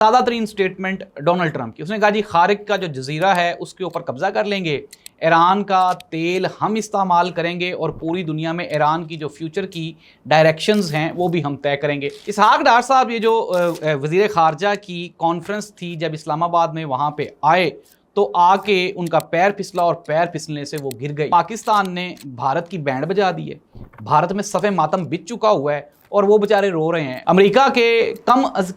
ताज़ा तरीन statement Donald Trump की। उसने कहा जी खारिक का जो जजीरा है उसके ऊपर कब्जा कर लेंगे, ईरान का तेल हम इस्तेमाल करेंगे और पूरी दुनिया में ईरान की जो फ्यूचर की डायरेक्शंस हैं वो भी हम तय करेंगे। इसहाक डार साहब ये जो वज़ीर ख़ारजा की कॉन्फ्रेंस थी जब इस्लामाबाद में वहाँ पे आए तो आके उनका पैर फिसला और पैर फिसलने से वो गिर गए। पाकिस्तान ने भारत की बैंड बजा दी है, भारत में सफ़े मातम बिछ चुका हुआ है और वो बेचारे रो रहे हैं। अमेरिका के कम अज़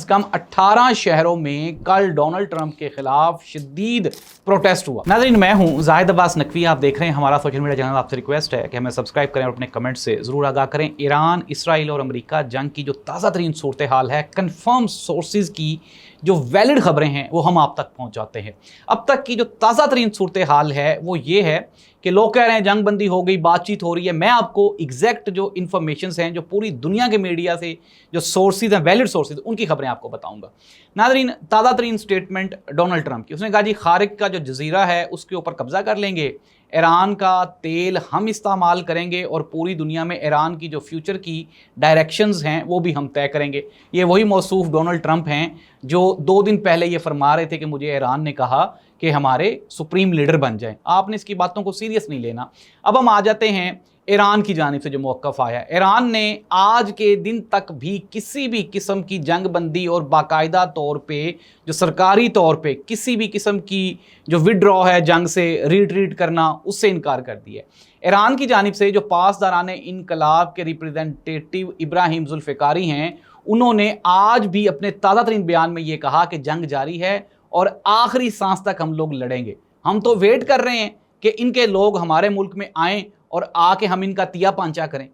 कम 18 शहरों में कल डोनाल्ड ट्रंप के खिलाफ शदीद प्रोटेस्ट हुआ। नाज़रीन, मैं हूँ जाहिद अब्बास नकवी, आप देख रहे हैं हमारा सोशल मीडिया चैनल। आपसे रिक्वेस्ट है कि हमें सब्सक्राइब करें और अपने कमेंट से ज़रूर आगाह करें। ईरान, इसराइल और अमेरिका जंग की जो ताज़ा तरीन सूरत हाल है, कन्फर्म सोर्सेज की जो वैलिड खबरें हैं वो हम आप तक पहुँचाते हैं। अब तक की जो ताज़ा तरीन सूरत हाल है वो ये है कि लोग कह रहे हैं जंग बंदी हो गई, बातचीत हो रही है। मैं आपको एग्जैक्ट जो इन्फॉर्मेशंस हैं, जो पूरी दुनिया के मीडिया से जो सोर्सेज हैं, वैलिड सोर्सेज, उनकी खबरें आपको बताऊंगा। नाज़रीन, ताज़ा तरीन स्टेटमेंट डोनाल्ड ट्रंप की। उसने कहा जी खारिक का जो जजीरा है उसके ऊपर कब्जा कर लेंगे, ईरान का तेल हम इस्तेमाल करेंगे और पूरी दुनिया में ईरान की जो फ्यूचर की डायरेक्शंस हैं वो भी हम तय करेंगे। ये वही मौसूफ डोनाल्ड ट्रंप हैं जो 2 दिन पहले ये फरमा रहे थे कि मुझे ईरान ने कहा कि हमारे सुप्रीम लीडर बन जाएं। आपने इसकी बातों को सीरियस नहीं लेना। अब हम आ जाते हैं ईरान की जानिब से जो मौक़िफ़ आया। ईरान ने आज के दिन तक भी किसी भी किस्म की जंग बंदी और बाकायदा तौर पे जो सरकारी तौर पे किसी भी किस्म की जो विड्रॉ है, जंग से रिट्रीट करना, उससे इनकार कर दिया। ईरान की जानिब से जो पासदाराने इनकलाब के रिप्रेजेंटेटिव इब्राहिम जुल्फ़िकारी हैं, उन्होंने आज भी अपने ताज़ा तरीन बयान में ये कहा कि जंग जारी है और आखिरी सांस तक हम लोग लड़ेंगे। हम तो वेट कर रहे हैं कि इनके लोग हमारे मुल्क में आएँ और आके हम इनका तिया पांचा करें।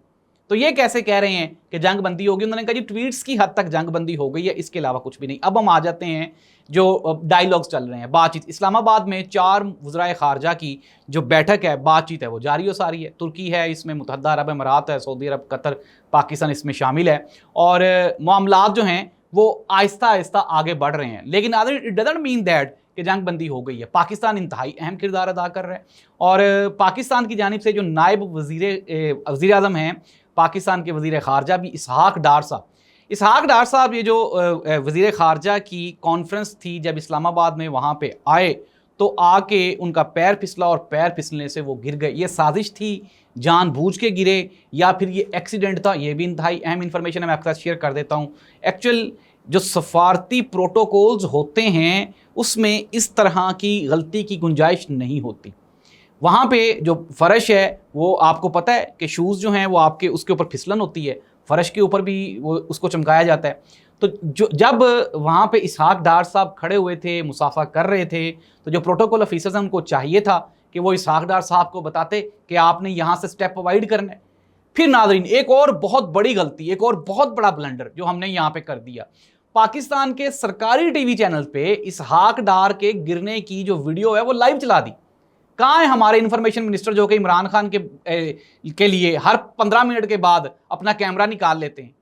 तो ये कैसे कह रहे हैं कि जंग बंदी होगी? उन्होंने कहा जी ट्वीट्स की हद तक जंग बंदी हो गई है, इसके अलावा कुछ भी नहीं। अब हम आ जाते हैं जो डायलॉग्स चल रहे हैं, बातचीत। इस्लामाबाद में 4 वज़राए ख़ारजा की जो बैठक है, बातचीत है, वो जारी हो सारी है। तुर्की है, इसमें मुत्तहदा अरब अमारात है, सऊदी अरब, कतर, पाकिस्तान इसमें शामिल है और मामलात जो हैं वो आहिस्ता आहिस्ता आगे बढ़ रहे हैं। लेकिन इट डजंट मीन दैट कि जंग बंदी हो गई है। पाकिस्तान इंतहाई अहम किरदार अदा कर रहा है और पाकिस्तान की जानिब से जो नायब वज़ीर आज़म हैं, पाकिस्तान के वज़ीर ख़ारजा भी इसहाक डार साहब ये जो वज़ीर ख़ारजा की कॉन्फ्रेंस थी जब इस्लामाबाद में वहाँ पे आए तो आके उनका पैर फिसला और पैर फिसलने से वो गिर गए। ये साजिश थी, जानबूझ के गिरे या फिर ये एक्सीडेंट था? ये भी इंतहाई अहम इन्फॉर्मेशन है, मैं आपके साथ शेयर कर देता हूँ। एक्चुअल जो सफारती प्रोटोकॉल्स होते हैं उसमें इस तरह की गलती की गुंजाइश नहीं होती। वहाँ पे जो फ़र्श है वो आपको पता है कि शूज़ जो हैं वो आपके उसके ऊपर फिसलन होती है, फ़र्श के ऊपर भी वो उसको चमकाया जाता है। तो जब वहाँ पे इसहाक डार साहब खड़े हुए थे, मुसाफा कर रहे थे, तो जो प्रोटोकॉल ऑफिसर्स हैं उनको चाहिए था कि वो इसहाक डार साहब को बताते कि आपने यहाँ से स्टेप अवॉइड करना है। फिर नाज़रीन, एक और बहुत बड़ी गलती, एक और बहुत बड़ा ब्लंडर जो हमने यहाँ पे कर दिया। पाकिस्तान के सरकारी टीवी चैनल पे इसहाक डार के गिरने की जो वीडियो है वो लाइव चला दी। कहाँ है हमारे इंफॉर्मेशन मिनिस्टर जो कि इमरान खान के लिए हर 15 मिनट के बाद अपना कैमरा निकाल लेते हैं?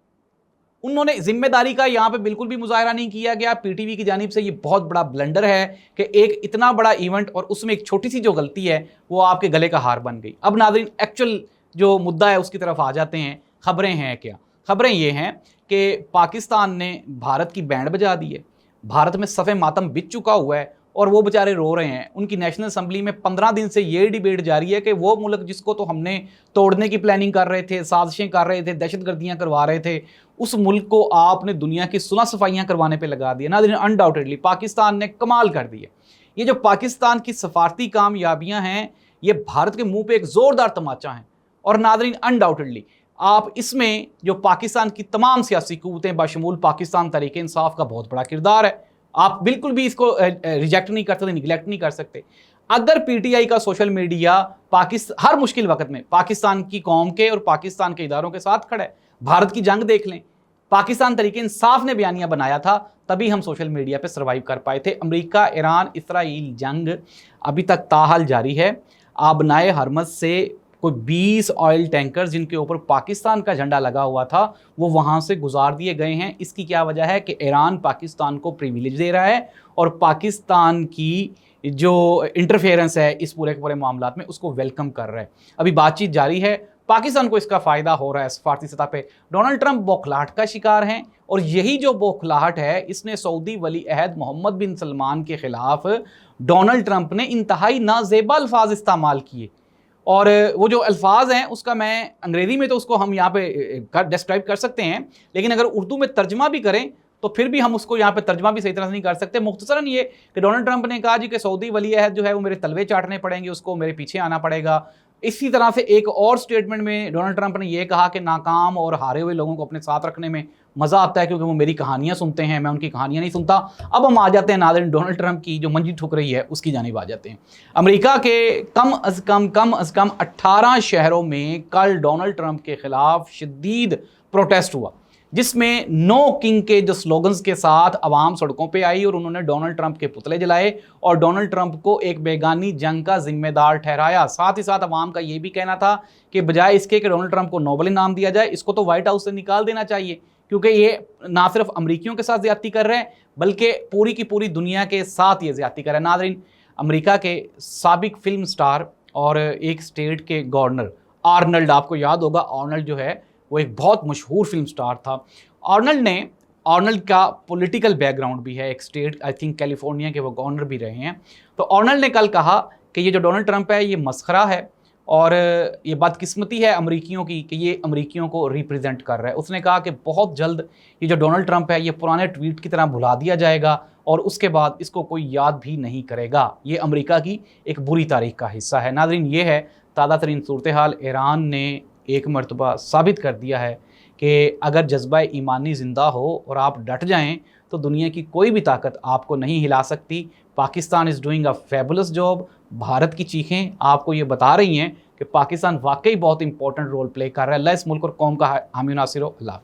उन्होंने जिम्मेदारी का यहाँ पे बिल्कुल भी मुजाहरा नहीं किया गया। पीटीवी की जानिब से ये बहुत बड़ा ब्लंडर है कि एक इतना बड़ा इवेंट और उसमें एक छोटी सी जो गलती है वो आपके गले का हार बन गई। अब नाज़रीन, एक्चुअल जो मुद्दा है उसकी तरफ आ जाते हैं। खबरें हैं क्या? खबरें ये हैं कि पाकिस्तान ने भारत की बैंड बजा दी है, भारत में सफ़े मातम बिछ चुका हुआ है और वो बेचारे रो रहे हैं। उनकी नेशनल असम्बली में 15 दिन से ये डिबेट जारी है कि वो मुल्क जिसको तो हमने तोड़ने की प्लानिंग कर रहे थे, साजिशें कर रहे थे, दहशतगर्दियाँ करवा रहे थे, उस मुल्क को आपने दुनिया की सुलह सफाइयाँ करवाने पे लगा दिया। नाज़रीन, अनडाउटेडली पाकिस्तान ने कमाल कर दिया। ये जो पाकिस्तान की सफारती कामयाबियाँ हैं ये भारत के मुँह पर एक ज़ोरदार तमाचा है। और नाज़रीन, अनडाउटेडली आप इसमें जो पाकिस्तान की तमाम सियासी क़ुव्वतें बशमूल पाकिस्तान तहरीक इंसाफ का बहुत बड़ा किरदार है। आप बिल्कुल भी इसको रिजेक्ट नहीं कर सकते, निगलेक्ट नहीं कर सकते। अगर पीटीआई का सोशल मीडिया हर मुश्किल वक्त में पाकिस्तान की कौम के और पाकिस्तान के इदारों के साथ खड़ा है, भारत की जंग देख लें, पाकिस्तान तहरीक इंसाफ ने बयानिया बनाया था, तभी हम सोशल मीडिया पे सर्वाइव कर पाए थे। अमेरिका, ईरान, इसराइल जंग अभी तक ताहाल जारी है। आबनाए हरमज़ से कोई 20 ऑयल टैंकर जिनके ऊपर पाकिस्तान का झंडा लगा हुआ था वो वहाँ से गुजार दिए गए हैं। इसकी क्या वजह है कि ईरान पाकिस्तान को प्रिविलेज दे रहा है और पाकिस्तान की जो इंटरफेरेंस है इस पूरे के पूरे मामलात में उसको वेलकम कर रहा है। अभी बातचीत जारी है। पाकिस्तान को इसका फ़ायदा हो रहा है सफारती सतह पे। डोनाल्ड ट्रंप बौखलाहट का शिकार हैं और यही जो बौखलाहट है इसने सऊदी वली अहद मोहम्मद बिन सलमान के ख़िलाफ़ डोनाल्ड ट्रंप ने इंतहाई नाज़ेबा अल्फाज इस्तेमाल किए। और वो जो अल्फाज हैं उसका मैं अंग्रेज़ी में तो उसको हम यहाँ पे डिस्क्राइब कर सकते हैं, लेकिन अगर उर्दू में तर्जमा भी करें तो फिर भी हम उसको यहाँ पे तर्जमा भी सही तरह से नहीं कर सकते। मुख्तसरन ये कि डोनाल्ड ट्रंप ने कहा जी कि सऊदी वली अहद जो है वो मेरे तलवे चाटने पड़ेंगे, उसको मेरे पीछे आना पड़ेगा। इसी तरह से एक और स्टेटमेंट में डोनाल्ड ट्रंप ने यह कहा कि नाकाम और हारे हुए लोगों को अपने साथ रखने में मज़ा आता है क्योंकि वो मेरी कहानियाँ सुनते हैं, मैं उनकी कहानियाँ नहीं सुनता। अब हम आ जाते हैं नाज़रीन डोनाल्ड ट्रंप की जो मंजी ठुक रही है उसकी जानिब आ जाते हैं। अमेरिका के कम अज़ कम 18 शहरों में कल डोनाल्ड ट्रंप के ख़िलाफ़ शदीद प्रोटेस्ट हुआ, जिसमें नो किंग के जो स्लोगन्स के साथ अवाम सड़कों पे आई और उन्होंने डोनाल्ड ट्रंप के पुतले जलाए और डोनाल्ड ट्रंप को एक बेगानी जंग का जिम्मेदार ठहराया। साथ ही साथ अवाम का ये भी कहना था कि बजाय इसके कि डोनाल्ड ट्रंप को नोबेल इनाम दिया जाए, इसको तो व्हाइट हाउस से निकाल देना चाहिए, क्योंकि ये ना सिर्फ अमरीकियों के साथ ज़्यादती कर रहे हैं बल्कि पूरी की पूरी दुनिया के साथ ये ज़्यादती कर रहे हैं। नाज़रीन, अमरीका के साबिक फिल्म स्टार और एक स्टेट के गवर्नर आर्नल्ड, आपको याद होगा आर्नल्ड जो है वो एक बहुत मशहूर फिल्म स्टार था। आर्नल्ड का पॉलिटिकल बैकग्राउंड भी है, एक स्टेट आई थिंक कैलिफोर्निया के वो गवर्नर भी रहे हैं। तो आर्नल्ड ने कल कहा कि ये जो डोनाल्ड ट्रंप है ये मसखरा है और ये बदकिस्मती है अमरीकियों की कि ये अमरीकियों को रिप्रेजेंट कर रहा है। उसने कहा कि बहुत जल्द ये जो डोनाल्ड ट्रंप है ये पुराने ट्वीट की तरह भुला दिया जाएगा और उसके बाद इसको कोई याद भी नहीं करेगा। ये अमरीका की एक बुरी तारीख का हिस्सा है। नाज़रीन, ये है ताज़ा तरीन सूरत हाल। ईरान ने एक मरतबा साबित कर दिया है कि अगर जज्बा ईमानी ज़िंदा हो और आप डट जाएं तो दुनिया की कोई भी ताकत आपको नहीं हिला सकती। Pakistan is doing a fabulous job. Bharat की चीखें आपको ये बता रही हैं कि पाकिस्तान वाकई बहुत इंपॉर्टेंट रोल प्ले कर रहा है। अल्लाह इस मुल्क और कौम का हामी नासिर हो। अल्लाह।